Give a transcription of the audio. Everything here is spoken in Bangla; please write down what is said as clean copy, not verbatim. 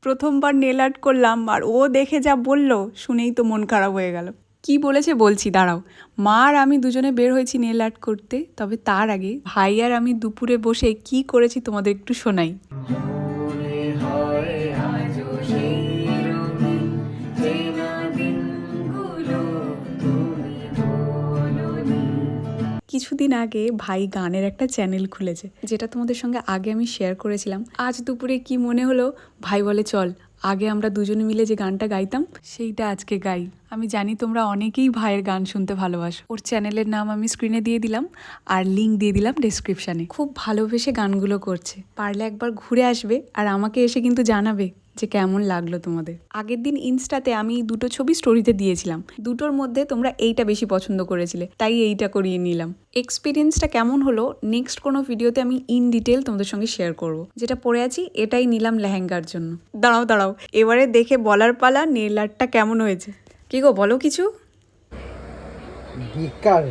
প্রথমবার নেল আর্ট করলাম আর ও দেখে যা বলল শুনেই তো মন খারাপ হয়ে গেল। কি বলেছে বলছি, দাঁড়াও। মা আর আমি দুজনে বের হয়েছি নেল আর্ট করতে, তবে তার আগে ভাই আর আমি দুপুরে বসে কি করেছি তোমাদের একটু শোনাই। কিছুদিন আগে ভাই গানের একটা চ্যানেল খুলেছে, যেটা তোমাদের সঙ্গে আগে আমি শেয়ার করেছিলাম। আজ দুপুরে কি মনে হলো, ভাই বলে চল আগে আমরা দুজনে মিলে যে গানটা গাইতাম সেইটা আজকে গাই। আমি জানি তোমরা অনেকেই ভাইয়ের গান শুনতে ভালোবাসো। ওর চ্যানেলের নাম আমি স্ক্রিনে দিয়ে দিলাম আর লিঙ্ক দিয়ে দিলাম ডেসক্রিপশানে। খুব ভালোবেসে গানগুলো করছে, পারলে একবার ঘুরে আসবে আর আমাকে এসে কিন্তু জানাবে যে কেমন লাগলো তোমাদের। আগের দিন ইনস্টাতে আমি দুটো ছবি স্টোরিতে দিয়েছিলাম, দুটোর মধ্যে তোমরা এইটা বেশি পছন্দ করেছিলে, তাই এইটা করিয়ে নিলাম। এক্সপিরিয়েন্সটা কেমন হলো নেক্সট কোনো ভিডিওতে আমি ইন ডিটেল তোমাদের সঙ্গে শেয়ার করব। যেটা পরে আছি এটাই নিলাম লেহেঙ্গার জন্য। দাঁড়াও এবারে দেখে বলার পালা নেল আর্টটা কেমন হয়েছে। কি গো বলো কিছু। বেকার